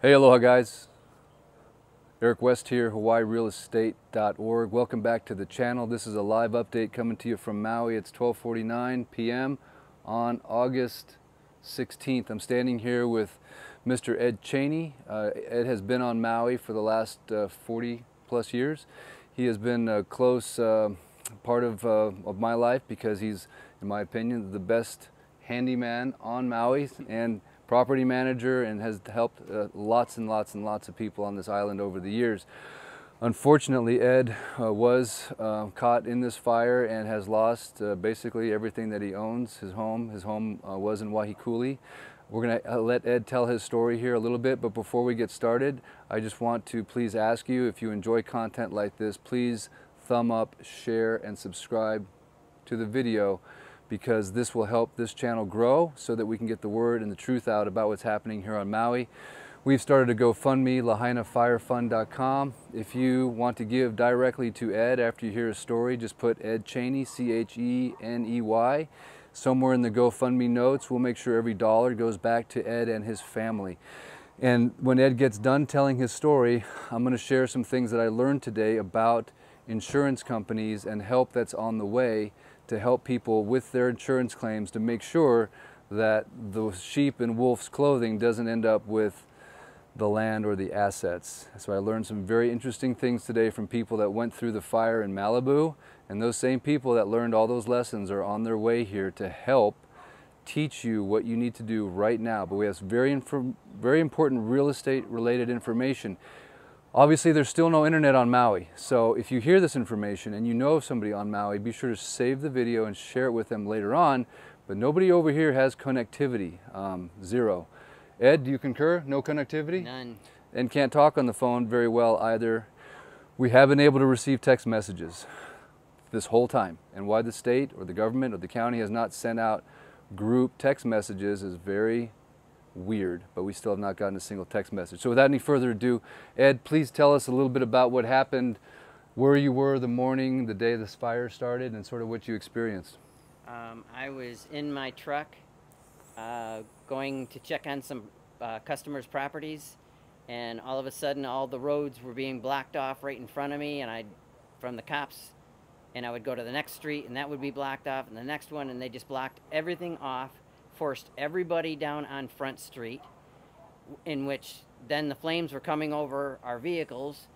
Hey, aloha guys. Eric West here, HawaiiRealEstate.org. Welcome back to the channel. This is a live update coming to you from Maui. It's 12:49 p.m. on August 16th. I'm standing here with Mr. Ed Cheney. Ed has been on Maui for the last 40 plus years. He has been a close part of my life because he's, in my opinion, the best handyman on Maui and property manager, and has helped lots and lots and lots of people on this island over the years. Unfortunately, Ed was caught in this fire and has lost basically everything that he owns. His home was in Wahikuli. We're going to let Ed tell his story here a little bit, but before we get started, I just want to please ask you, if you enjoy content like this, please thumb up, share, and subscribe to the video, because this will help this channel grow so that we can get the word and the truth out about what's happening here on Maui. We've started a GoFundMe, lahainafirefund.com. If you want to give directly to Ed after you hear his story, just put Ed Cheney, C-H-E-N-E-Y, somewhere in the GoFundMe notes. We'll make sure every dollar goes back to Ed and his family. And when Ed gets done telling his story, I'm going to share some things that I learned today about insurance companies and help that's on the way to help people with their insurance claims, to make sure that the sheep in wolf's clothing doesn't end up with the land or the assets. So I learned some very interesting things today from people that went through the fire in Malibu, and those same people that learned all those lessons are on their way here to help teach you what you need to do right now. But we have some very important real estate related information. Obviously, there's still no internet on Maui, so if you hear this information and you know of somebody on Maui, be sure to save the video and share it with them later on. But nobody over here has connectivity, zero. Ed, do you concur? No connectivity? None. And can't talk on the phone very well either. We have been able to receive text messages this whole time, and why the state or the government or the county has not sent out group text messages is very weird, but we still have not gotten a single text message. So without any further ado, Ed, please tell us a little bit about what happened, where you were the morning, the day this fire started, and sort of what you experienced. I was in my truck going to check on some customers' properties, and all of a sudden all the roads were being blocked off right in front of me, and from the cops, and I would go to the next street and that would be blocked off, and the next one, and they just blocked everything off, forced everybody down on Front Street, in which then the flames were coming over our vehicles,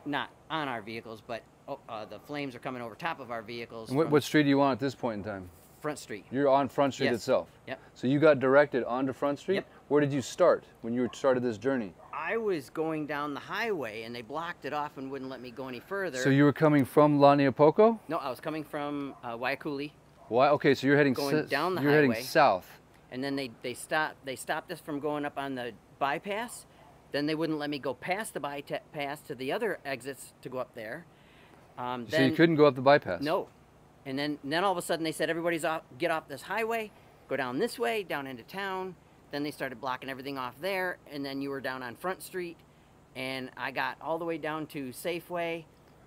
not on our vehicles, but the flames are coming over top of our vehicles. And what street are you on at this point in time? Front Street. You're on Front Street itself? Yep. So you got directed onto Front Street? Yep. Where did you start when you started this journey? I was going down the highway and they blocked it off and wouldn't let me go any further. So you were coming from Laniapoko? No, I was coming from Waiakuli. Why? Okay, so you're heading going down the you're highway. Heading south. And then they stopped us from going up on the bypass. Then they wouldn't let me go past the bypass to the other exits to go up there. So you couldn't go up the bypass? No. And then all of a sudden they said, get off this highway, go down this way, down into town. Then they started blocking everything off there, and then you were down on Front Street, and I got all the way down to Safeway.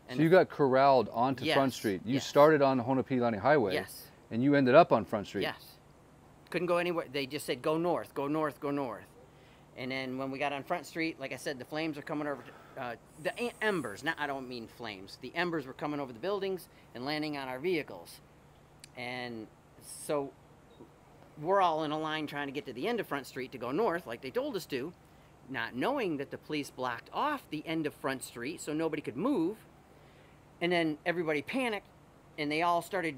And so you got corralled onto yes, Front Street. You yes. started on Honopilani Highway. Yes. And you ended up on Front Street. Yes. Couldn't go anywhere. They just said, go north, go north, go north. And then when we got on Front Street, like I said, the flames are coming over, the embers, I don't mean flames, the embers were coming over the buildings and landing on our vehicles. And so we're all in a line trying to get to the end of Front Street to go north, like they told us to, not knowing that the police blocked off the end of Front Street so nobody could move. And then everybody panicked, and they all started,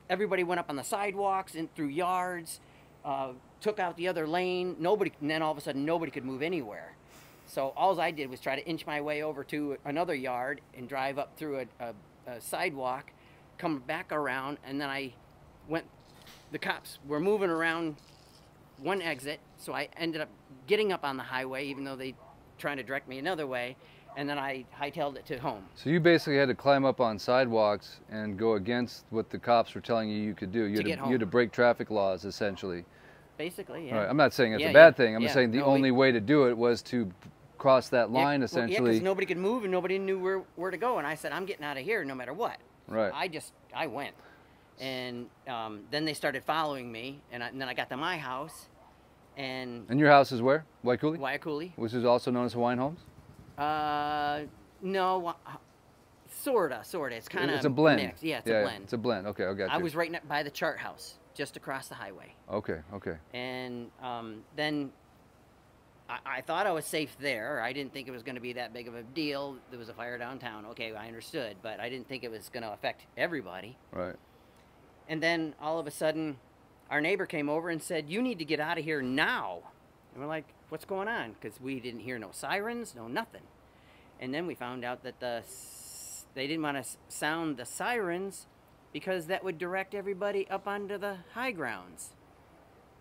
everybody went up on the sidewalks and through yards, took out the other lane. And then all of a sudden nobody could move anywhere. So all I did was try to inch my way over to another yard and drive up through a sidewalk, come back around, and then the cops were moving around one exit, so I ended up getting up on the highway, even though they trying to direct me another way, and then I hightailed it to home. So you basically had to climb up on sidewalks and go against what the cops were telling you could do. You had to break traffic laws, essentially. Basically, yeah. Right. I'm not saying it's a bad thing. I'm just saying the only way to do it was to cross that line, essentially. Yeah, because nobody could move and nobody knew where to go, and I said, I'm getting out of here no matter what. Right. I went. And then they started following me, and then I got to my house, And your house is where? Waikuli? Waiakuli. Which is also known as Hawaiian Homes? No, sorta. It's kind of It's a blend. mixed. Yeah, it's a blend. It's a blend. Okay, I got you. I was right by the chart house, just across the highway. Okay. And then I thought I was safe there. I didn't think it was going to be that big of a deal. There was a fire downtown. Okay, I understood, but I didn't think it was going to affect everybody. Right. And then all of a sudden, our neighbor came over and said, "You need to get out of here now." And we're like, "What's going on?" Because we didn't hear no sirens, no nothing. And then we found out that they didn't want to sound the sirens because that would direct everybody up onto the high grounds,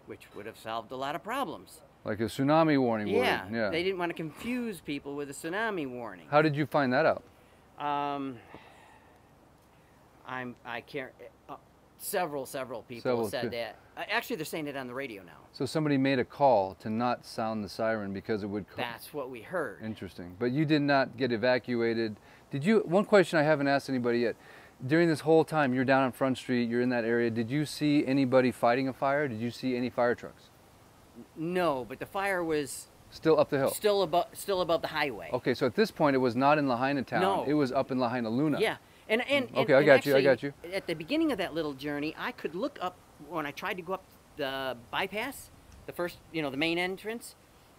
which would have solved a lot of problems. Like a tsunami warning would. Yeah, they didn't want to confuse people with a tsunami warning. How did you find that out? I can't. Several people said that. Actually, they're saying it on the radio now. So somebody made a call to not sound the siren because it would. That's what we heard. Interesting. But you did not get evacuated. Did you? One question I haven't asked anybody yet. During this whole time, you're down on Front Street. You're in that area. Did you see anybody fighting a fire? Did you see any fire trucks? No, but the fire was still up the hill. Still above the highway. Okay, so at this point, it was not in Lahaina town. No. It was up in Lahaina Luna. Yeah. And okay, I got you. At the beginning of that little journey, I could look up when I tried to go up the bypass, the first, the main entrance.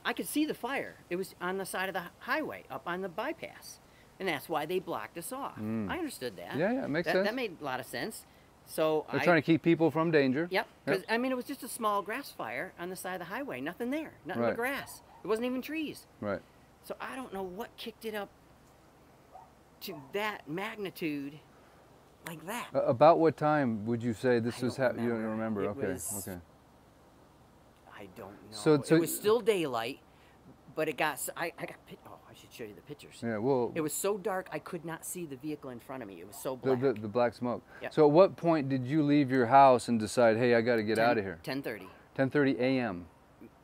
I could see the fire. It was on the side of the highway, up on the bypass, and that's why they blocked us off. I understood that. Yeah, it makes sense. That made a lot of sense. So they're trying to keep people from danger. Yep. Because I mean, it was just a small grass fire on the side of the highway. Nothing there. Nothing but grass. It wasn't even trees. Right. So I don't know what kicked it up to that magnitude like that. About what time would you say this was happening? You don't remember? Okay. I don't know. So it was still daylight, but it got. I should show you the pictures. Yeah. Well. It was so dark I could not see the vehicle in front of me. It was so black. The black smoke. Yep. So at what point did you leave your house and decide, hey, I got to get out of here? 10:30. 10:30 a.m.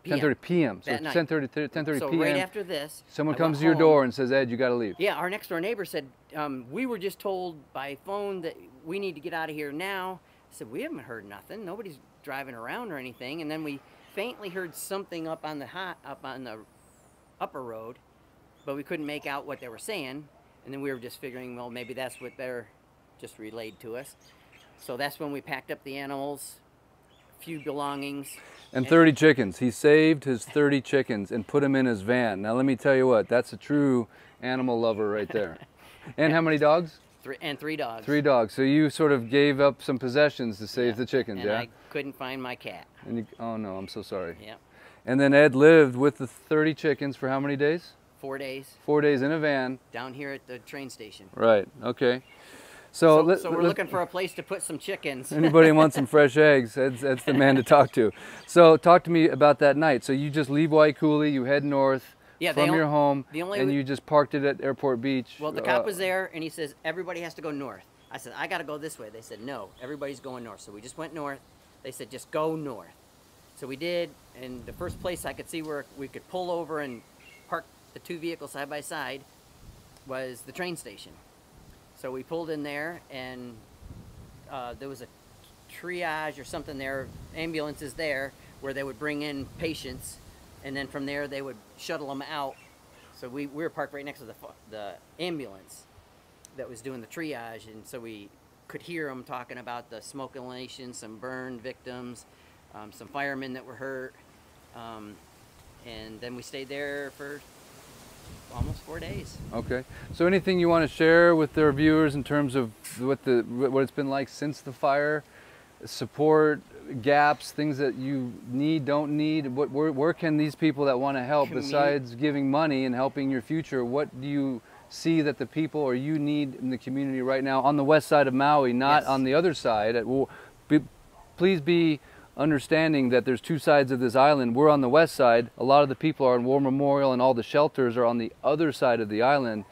10:30 p.m. So 10:30 so p.m. right after this, someone comes to your door and says, Ed, you got to leave. Yeah, our next door neighbor said, we were just told by phone that we need to get out of here now. I said, we haven't heard nothing. Nobody's driving around or anything. And then we faintly heard something up on the upper road, but we couldn't make out what they were saying. And then we were just figuring, well, maybe that's what they're just relayed to us. So that's when we packed up the animals, a few belongings. And 30 chickens. He saved his 30 chickens and put them in his van. Now, let me tell you what, that's a true animal lover right there. And how many dogs? Three dogs. 3 dogs. So you sort of gave up some possessions to save the chickens, and I couldn't find my cat. And oh, no, I'm so sorry. Yeah. And then Ed lived with the 30 chickens for how many days? 4 days. 4 days in a van. Down here at the train station. Right, okay. So we're looking for a place to put some chickens. Anybody wants some fresh eggs, that's the man to talk to. So talk to me about that night. So you just leave Waikuli, you head north from your home, and you just parked it at Airport Beach. Well, the cop was there, and he says, everybody has to go north. I said, I got to go this way. They said, no, everybody's going north. So we just went north. They said, just go north. So we did, and the first place I could see where we could pull over and park the 2 vehicles side by side was the train station. So we pulled in there, and there was a triage or something there, ambulances there, where they would bring in patients, and then from there they would shuttle them out. So we were parked right next to the ambulance that was doing the triage, and so we could hear them talking about the smoke inhalation, some burn victims, some firemen that were hurt, and then we stayed there for almost 4 days. Okay. So anything you want to share with their viewers in terms of what it's been like since the fire? Support, gaps, things that you need, don't need? Where can these people that want to help, besides giving money and helping your future, what do you see that the people or you need in the community right now on the west side of Maui, not on the other side? Please be understanding that there's 2 sides of this island. We're on the west side. A lot of the people are in War Memorial, and all the shelters are on the other side of the island.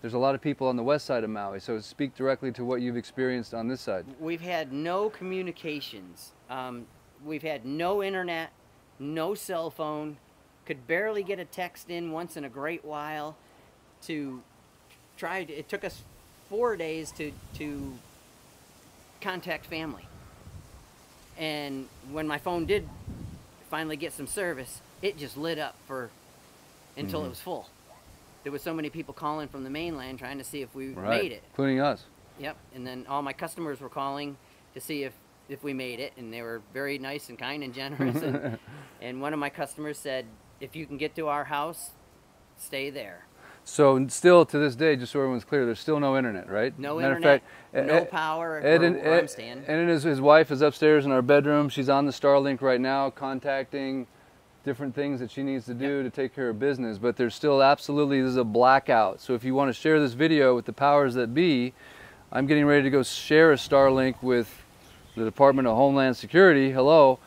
There's a lot of people on the west side of Maui. So speak directly to what you've experienced on this side. We've had no communications. We've had no internet, no cell phone, could barely get a text in once in a great while. It took us 4 days to contact family. And when my phone did finally get some service, it just lit up until it was full. There was so many people calling from the mainland trying to see if we made it. Including us. Yep, and then all my customers were calling to see if we made it, and they were very nice and kind and generous. And one of my customers said, if you can get to our house, stay there. So still to this day, just so everyone's clear, there's still no internet, right? No Matter internet, of fact, no power where I'm staying. And his wife is upstairs in our bedroom. She's on the Starlink right now, contacting different things that she needs to do to take care of business. But there's still absolutely, there's a blackout. So if you want to share this video with the powers that be, I'm getting ready to go share a Starlink with the Department of Homeland Security. Hello.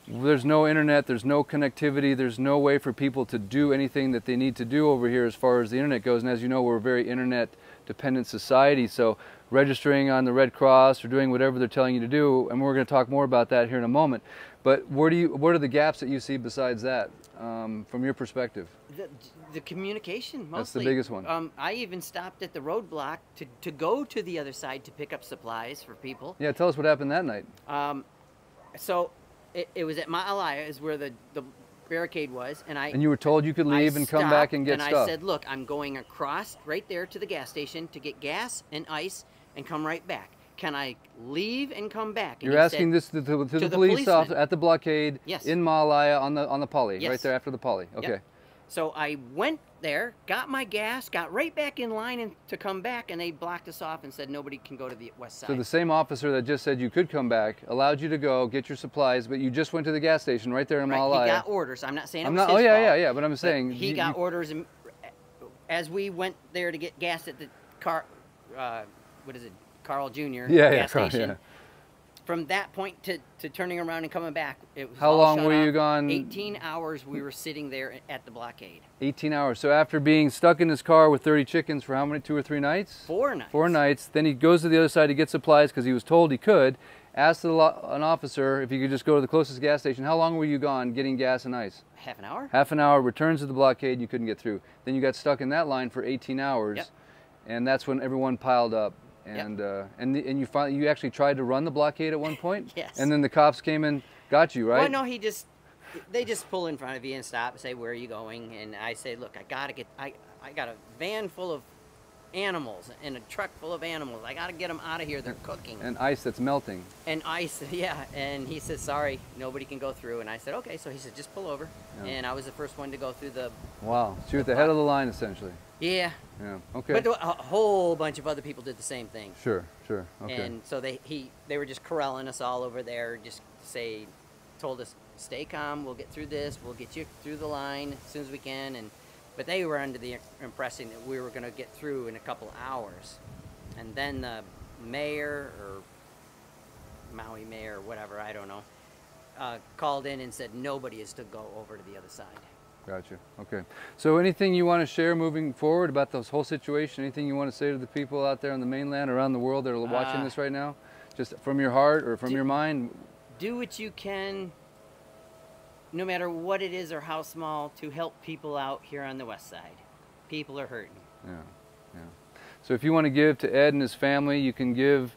There's no internet, there's no connectivity, there's no way for people to do anything that they need to do over here as far as the internet goes. And as you know, we're a very internet dependent society, so registering on the Red Cross or doing whatever they're telling you to do, and we're going to talk more about that here in a moment. But what are the gaps that you see besides that, from your perspective? The communication, mostly. That's the biggest one. I even stopped at the roadblock to go to the other side to pick up supplies for people. Yeah, tell us what happened that night. So it was at Maui is where the barricade was, and you were told you could leave and come back and get stuff. And I said, look, I'm going across right there to the gas station to get gas and ice and come right back. Can I leave and come back? And you're asking this to the police officer at the blockade in Maui on the Poly, right there after the Poly. Okay. Yep. So I went there, got my gas, got right back in line to come back, and they blocked us off and said nobody can go to the west side. So the same officer that just said you could come back allowed you to go get your supplies, but you just went to the gas station right there in Maui. He got orders. I'm not saying it was his fault. Yeah, but I'm saying he got orders, and as we went there to get gas at the Carl Jr. gas station. Yeah. From that point to turning around and coming back, it was how long were you gone? 18 hours we were sitting there at the blockade. 18 hours. So after being stuck in his car with 30 chickens for how many, 2 or 3 nights? 4 nights. 4 nights. Then he goes to the other side to get supplies because he was told he could. Asked an officer if he could just go to the closest gas station. How long were you gone getting gas and ice? Half an hour. Half an hour. Returns to the blockade. You couldn't get through. Then you got stuck in that line for 18 hours. Yep. And that's when everyone piled up. And and you actually tried to run the blockade at one point. Yes. And then the cops came and got you, right? Well, no, they just pull in front of you and stop and say, "Where are you going?" And I say, "Look, I got a van full of animals and a truck full of animals. I got to get them out of here. They're cooking." And ice that's melting. And ice, yeah. And he says, "Sorry, nobody can go through." And I said, "Okay." So he said, "Just pull over." Yeah. And I was the first one to go through the. Wow, so you're at the head of the line essentially. Yeah. Yeah. Okay. But a whole bunch of other people did the same thing. Sure. Okay. And so they were just corralling us all over there. Just told us, "Stay calm. We'll get through this. We'll get you through the line as soon as we can." But they were under the impression that we were going to get through in a couple hours. And then the mayor or Maui mayor or whatever, I don't know, called in and said nobody is to go over to the other side. Gotcha. Okay. So anything you want to share moving forward about this whole situation? Anything you want to say to the people out there on the mainland, around the world that are watching this right now? Just from your heart or from your mind? Do what you can, no matter what it is or how small, to help people out here on the west side. People are hurting. Yeah. So if you want to give to Ed and his family, you can give.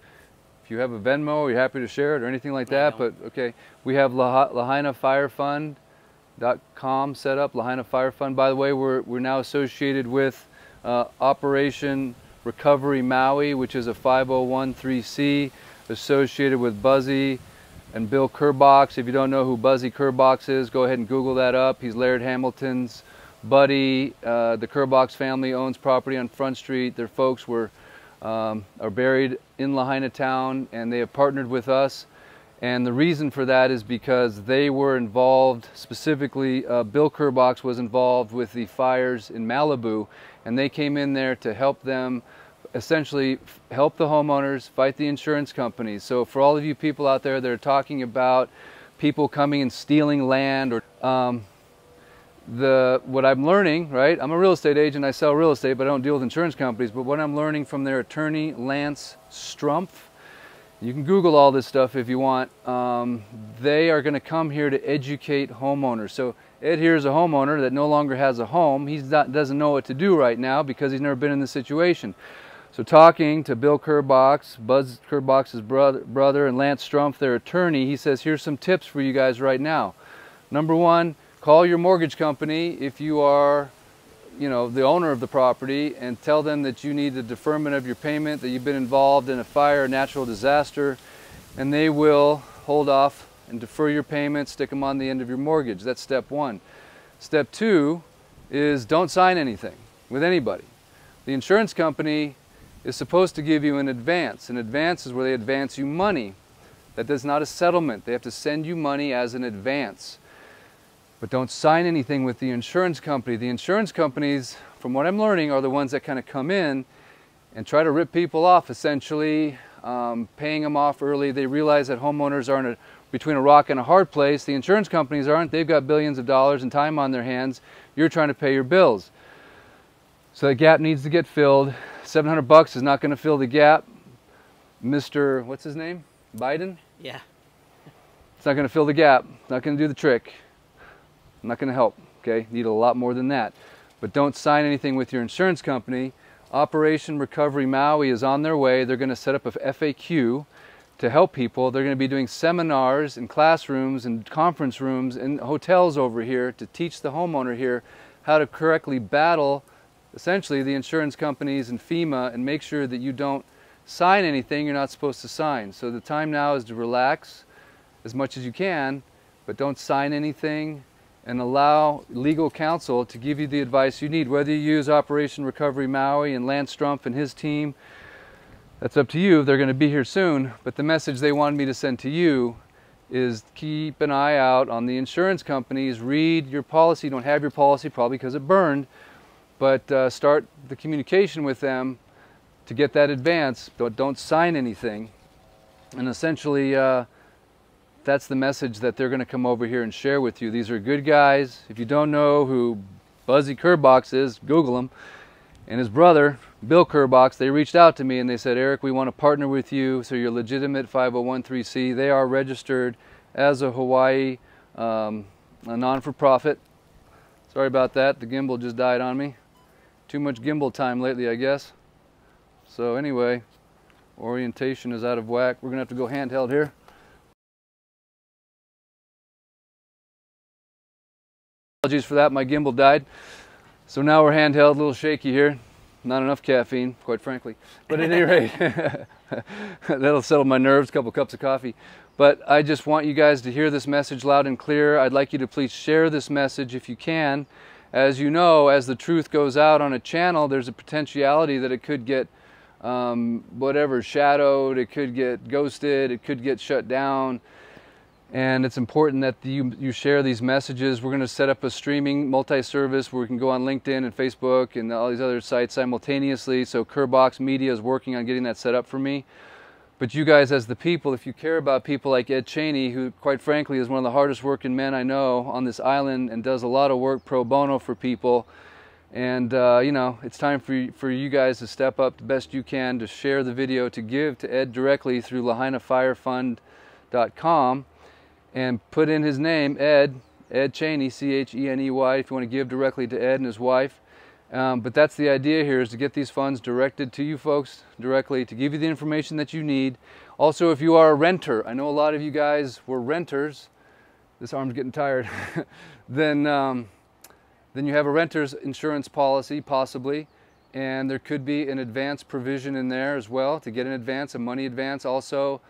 If you have a Venmo, you're happy to share it or anything like that. But okay, we have Lahaina Fire Fund.com set up. Lahaina Fire Fund. By the way, we're now associated with Operation Recovery Maui, which is a 501(c) associated with Buzzy and Bill Kerbox. If you don't know who Buzzy Kerbox is, go ahead and Google that up. He's Laird Hamilton's buddy. The Kerbox family owns property on Front Street. Their folks are buried in Lahaina town, and they have partnered with us. And the reason for that is because they were involved, specifically Bill Kerbox was involved with the fires in Malibu, and they came in there to help them, essentially help the homeowners fight the insurance companies. So for all of you people out there that are talking about people coming and stealing land, or what I'm learning, right? I'm a real estate agent, I sell real estate, but I don't deal with insurance companies. But what I'm learning from their attorney, Lance Strumpf, you can Google all this stuff if you want. They are going to come here to educate homeowners. So Ed here is a homeowner that no longer has a home. He doesn't know what to do right now because he's never been in this situation. So talking to Bill Kerbox, Buzz Kerbox's brother, and Lance Strumpf, their attorney, he says, here's some tips for you guys right now. Number one, call your mortgage company if you are, the owner of the property, and tell them that you need the deferment of your payment, that you've been involved in a fire or natural disaster, and they will hold off and defer your payment, stick them on the end of your mortgage. That's step one. Step two is don't sign anything with anybody. The insurance company is supposed to give you an advance. An advance is where they advance you money. That is not a settlement. They have to send you money as an advance. But don't sign anything with the insurance company. The insurance companies, from what I'm learning, are the ones that kind of come in and try to rip people off, essentially, paying them off early. They realize that homeowners are between a rock and a hard place. The insurance companies aren't. They've got billions of dollars and time on their hands. You're trying to pay your bills. So that gap needs to get filled. $700 is not going to fill the gap. Mr. what's his name? Biden? Yeah. It's not going to fill the gap. It's not going to do the trick. Not going to help. Okay? Need a lot more than that. But don't sign anything with your insurance company. Operation Recovery Maui is on their way. They're going to set up a FAQ to help people. They're going to be doing seminars in classrooms and conference rooms and hotels over here to teach the homeowner here how to correctly battle essentially the insurance companies and FEMA and make sure that you don't sign anything you're not supposed to sign. So the time now is to relax as much as you can, but don't sign anything, and allow legal counsel to give you the advice you need. Whether you use Operation Recovery Maui and Lance Strumpf and his team, that's up to you. They're going to be here soon, but the message they wanted me to send to you is keep an eye out on the insurance companies. Read your policy. You don't have your policy probably because it burned, but start the communication with them to get that advance. Don't sign anything. And essentially, that's the message that they're going to come over here and share with you. These are good guys. If you don't know who Buzzy Kerbox is, Google him. And his brother, Bill Kerbox, they reached out to me and they said, Eric, we want to partner with you so you're legitimate 501(c)(3). They are registered as a Hawaii a non-for-profit. Sorry about that. The gimbal just died on me. Too much gimbal time lately, I guess. So anyway, orientation is out of whack. We're going to have to go handheld here. Apologies for that, my gimbal died. So now we're handheld, a little shaky here. Not enough caffeine, quite frankly. But at any rate, that'll settle my nerves, a couple cups of coffee. But I just want you guys to hear this message loud and clear. I'd like you to please share this message if you can. As you know, as the truth goes out on a channel, there's a potentiality that it could get shadowed, it could get ghosted, it could get shut down. And it's important that you share these messages. We're going to set up a streaming multi-service where we can go on LinkedIn and Facebook and all these other sites simultaneously. So Kerbox Media is working on getting that set up for me. But you guys as the people, if you care about people like Ed Cheney, who quite frankly is one of the hardest working men I know on this island and does a lot of work pro bono for people. And it's time for you guys to step up the best you can to share the video, to give to Ed directly through lahainafirefund.com. and put in his name, Ed Cheney, C-H-E-N-E-Y, if you want to give directly to Ed and his wife. But that's the idea here, is to get these funds directed to you folks directly, to give you the information that you need. Also, if you are a renter, I know a lot of you guys were renters, this arm's getting tired, then you have a renter's insurance policy, possibly, and there could be an advance provision in there as well, to get an advance, a money advance. Also,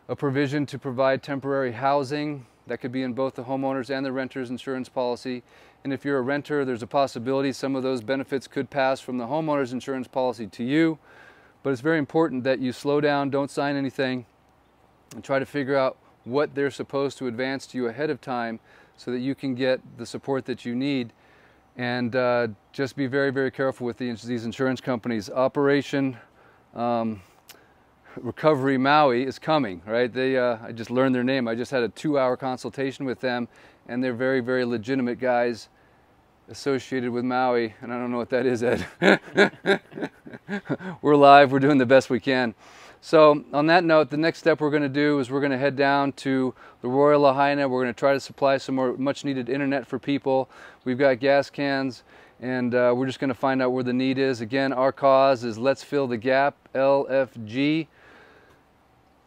a provision to provide temporary housing that could be in both the homeowners and the renter's insurance policy. And if you're a renter, there's a possibility some of those benefits could pass from the homeowner's insurance policy to you. But it's very important that you slow down, don't sign anything, and try to figure out what they're supposed to advance to you ahead of time so that you can get the support that you need. And just be very, very careful with these insurance companies. Operation Recovery Maui is coming, right? I just learned their name. I just had a 2-hour consultation with them, and they're very, very legitimate guys associated with Maui, and I don't know what that is, Ed. We're live, we're doing the best we can. So on that note, the next step we're going to do is we're going to head down to the Royal Lahaina. We're going to try to supply some more much needed internet for people. We've got gas cans, and we're just going to find out where the need is. Again, our cause is Let's Fill the Gap, LFG.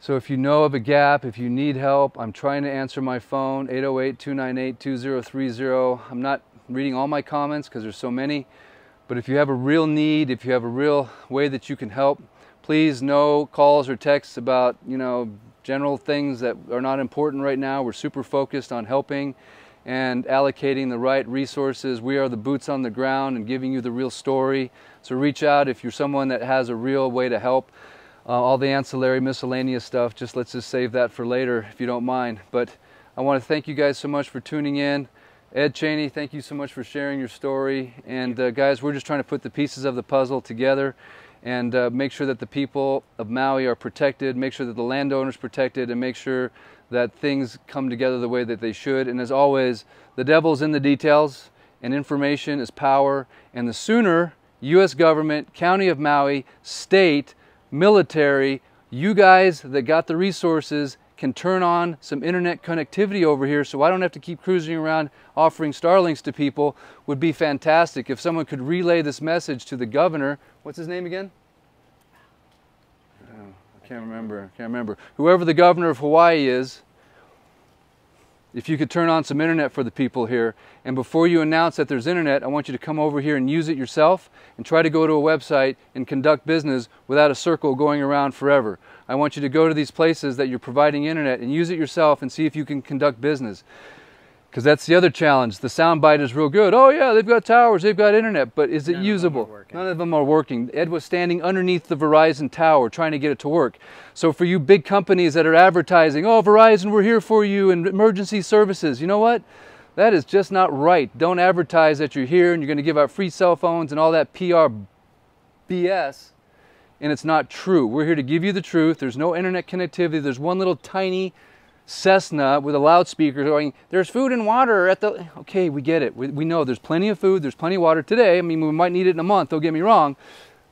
So if you know of a gap, if you need help, I'm trying to answer my phone, 808-298-2030. I'm not reading all my comments because there's so many, but if you have a real need, if you have a real way that you can help, please, no calls or texts about, general things that are not important right now. We're super focused on helping and allocating the right resources. We are the boots on the ground and giving you the real story. So reach out if you're someone that has a real way to help. All the ancillary miscellaneous stuff, let's just save that for later if you don't mind. But I want to thank you guys so much for tuning in. Ed Cheney, thank you so much for sharing your story. And guys, we're just trying to put the pieces of the puzzle together and make sure that the people of Maui are protected, make sure that the landowners are protected, and make sure that things come together the way that they should. And as always, the devil's in the details, and information is power. And the sooner U.S. government, County of Maui, state, military, you guys that got the resources can turn on some internet connectivity over here so I don't have to keep cruising around offering Starlinks to people, would be fantastic. If someone could relay this message to the governor, what's his name again? Oh, I can't remember. Whoever the governor of Hawaii is, if you could turn on some internet for the people here, and before you announce that there's internet, I want you to come over here and use it yourself and try to go to a website and conduct business without a circle going around forever. I want you to go to these places that you're providing internet and use it yourself and see if you can conduct business. Because that's the other challenge. The soundbite is real good. Oh yeah, they've got towers, they've got internet, but is it usable? None of them are working. Ed was standing underneath the Verizon tower trying to get it to work. So for you big companies that are advertising, oh Verizon, we're here for you and emergency services, you know what? That is just not right. Don't advertise that you're here and you're going to give out free cell phones and all that PR BS, and it's not true. We're here to give you the truth. There's no internet connectivity. There's one little tiny Cessna with a loudspeaker going, there's food and water at the... Okay, we get it. We know there's plenty of food, there's plenty of water today. I mean, we might need it in a month, don't get me wrong.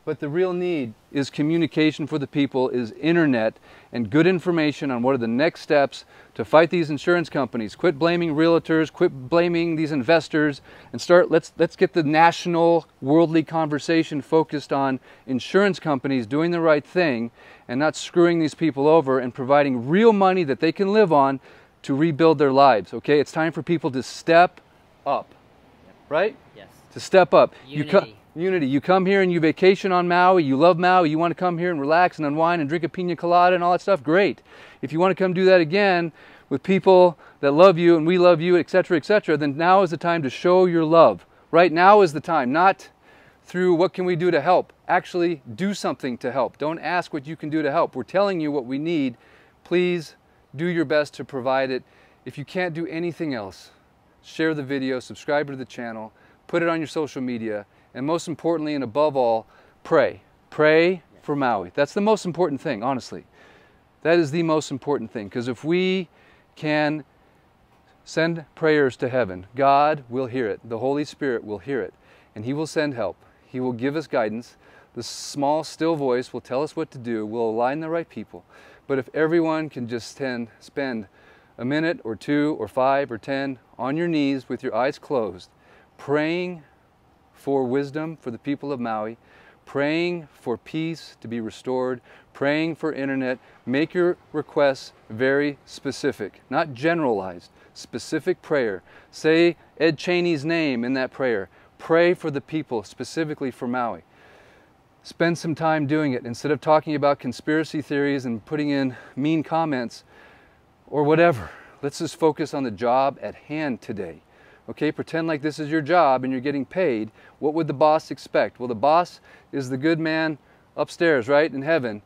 But the real need is communication for the people, is internet and good information on what are the next steps to fight these insurance companies. Quit blaming realtors, quit blaming these investors, and let's get the national worldly conversation focused on insurance companies doing the right thing and not screwing these people over and providing real money that they can live on to rebuild their lives. Okay, it's time for people to step up, right? Yes. To step up. Unity. Unity. You come here and you vacation on Maui, you love Maui, you want to come here and relax and unwind and drink a pina colada and all that stuff, great. If you want to come do that again with people that love you and we love you, etc., then now is the time to show your love. Right now is the time, not through what can we do to help. Actually do something to help. Don't ask what you can do to help. We're telling you what we need. Please do your best to provide it. If you can't do anything else, share the video, subscribe to the channel, put it on your social media, and most importantly and above all, pray. Pray for Maui. That's the most important thing, honestly. That is the most important thing, because if we can send prayers to heaven, God will hear it. The Holy Spirit will hear it, and He will send help. He will give us guidance. The small, still voice will tell us what to do. We'll align the right people. But if everyone can just spend a minute or 2 or 5 or 10 on your knees with your eyes closed, praying for wisdom for the people of Maui, praying for peace to be restored, praying for internet. Make your requests very specific, not generalized, specific prayer. Say Ed Cheney's name in that prayer. Pray for the people, specifically for Maui. Spend some time doing it instead of talking about conspiracy theories and putting in mean comments or whatever. Let's just focus on the job at hand today. Okay, pretend like this is your job and you're getting paid. What would the boss expect? Well, the boss is the good man upstairs, right, in heaven.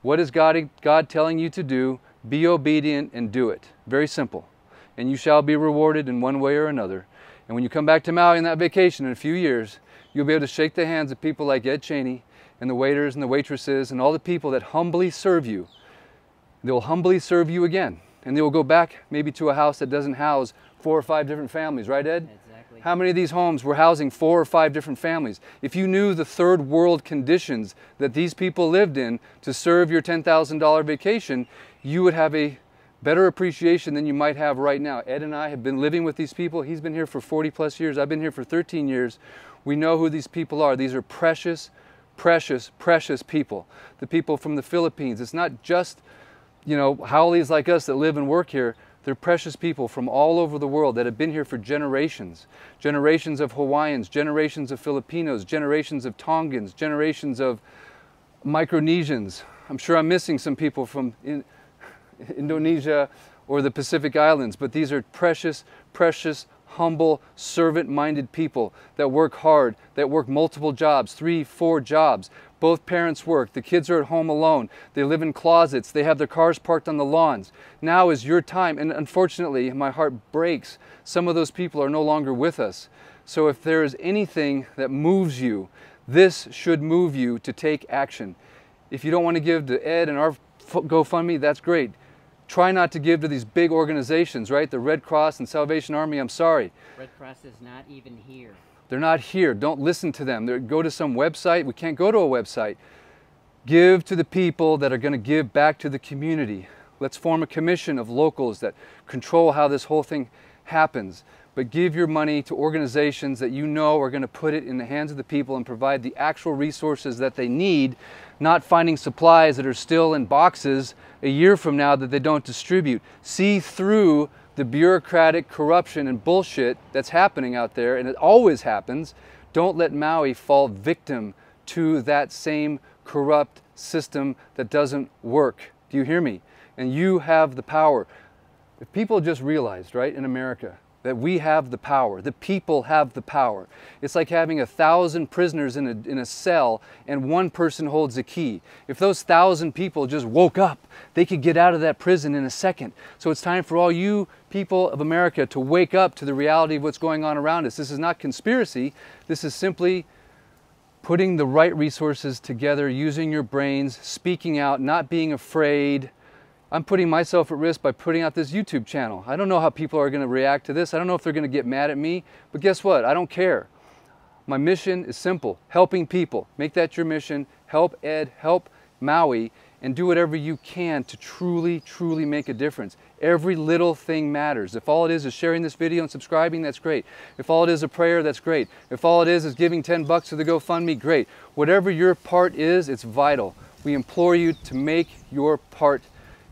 What is God telling you to do? Be obedient and do it. Very simple. And you shall be rewarded in one way or another. And when you come back to Maui on that vacation in a few years, you'll be able to shake the hands of people like Ed Cheney and the waiters and the waitresses and all the people that humbly serve you. They'll humbly serve you again. And they will go back maybe to a house that doesn't house 4 or 5 different families, right, Ed? Exactly. How many of these homes were housing 4 or 5 different families? If you knew the third world conditions that these people lived in to serve your $10,000 vacation, you would have a better appreciation than you might have right now. Ed and I have been living with these people. He's been here for 40 plus years. I've been here for 13 years. We know who these people are. These are precious, precious, precious people. The people from the Philippines. It's not just you know, haoles like us that live and work here, they're precious people from all over the world that have been here for generations. Generations of Hawaiians, generations of Filipinos, generations of Tongans, generations of Micronesians. I'm sure I'm missing some people from Indonesia or the Pacific Islands, but these are precious, precious, humble, servant-minded people that work hard, that work multiple jobs, 3, 4 jobs. Both parents work, the kids are at home alone, they live in closets, they have their cars parked on the lawns. Now is your time, and unfortunately, my heart breaks. Some of those people are no longer with us. So if there is anything that moves you, this should move you to take action. If you don't want to give to Ed and our GoFundMe, that's great. Try not to give to these big organizations, right? The Red Cross and Salvation Army, I'm sorry. Red Cross is not even here. They're not here. Don't listen to them. Go to some website. We can't go to a website. Give to the people that are going to give back to the community. Let's form a commission of locals that control how this whole thing happens. But give your money to organizations that you know are going to put it in the hands of the people and provide the actual resources that they need, not finding supplies that are still in boxes a year from now that they don't distribute. See through the bureaucratic corruption and bullshit that's happening out there, and it always happens. Don't let Maui fall victim to that same corrupt system that doesn't work. Do you hear me? And you have the power. If people just realized, right, in America, that we have the power, the people have the power. It's like having 1,000 prisoners in a cell and one person holds the key. If those 1,000 people just woke up, they could get out of that prison in a second. So it's time for all you people of America to wake up to the reality of what's going on around us. This is not conspiracy. This is simply putting the right resources together, using your brains, speaking out, not being afraid. I'm putting myself at risk by putting out this YouTube channel. I don't know how people are going to react to this. I don't know if they're going to get mad at me, but guess what? I don't care. My mission is simple, helping people. Make that your mission. Help Ed, help Maui, and do whatever you can to truly, truly make a difference. Every little thing matters. If all it is sharing this video and subscribing, that's great. If all it is a prayer, that's great. If all it is giving 10 bucks to the GoFundMe, great. Whatever your part is, it's vital. We implore you to make your part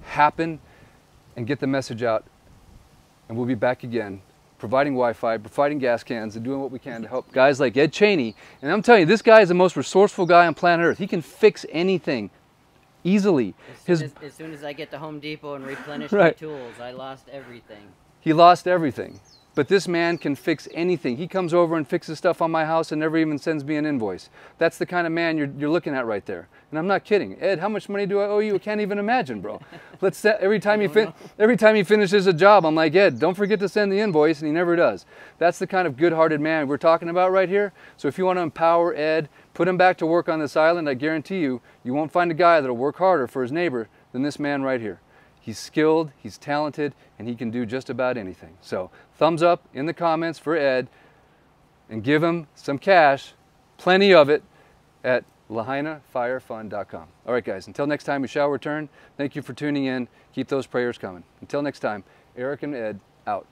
happen and get the message out, and we'll be back again providing Wi-Fi, providing gas cans, and doing what we can to help guys like Ed Cheney. And I'm telling you, this guy is the most resourceful guy on planet Earth. He can fix anything easily. As soon as I get to Home Depot and replenish Right. my tools, I lost everything. He lost everything, but this man can fix anything. He comes over and fixes stuff on my house and never even sends me an invoice. That's the kind of man you're looking at right there. And I'm not kidding. Ed, how much money do I owe you? I can't even imagine, bro. Every time he finishes a job, I'm like, Ed, don't forget to send the invoice, and he never does. That's the kind of good-hearted man we're talking about right here. So if you want to empower Ed, put him back to work on this island, I guarantee you, you won't find a guy that'll work harder for his neighbor than this man right here. He's skilled, he's talented, and he can do just about anything. So thumbs up in the comments for Ed, and give him some cash, plenty of it, at lahainafirefund.com. All right, guys, until next time, we shall return. Thank you for tuning in. Keep those prayers coming. Until next time, Eric and Ed out.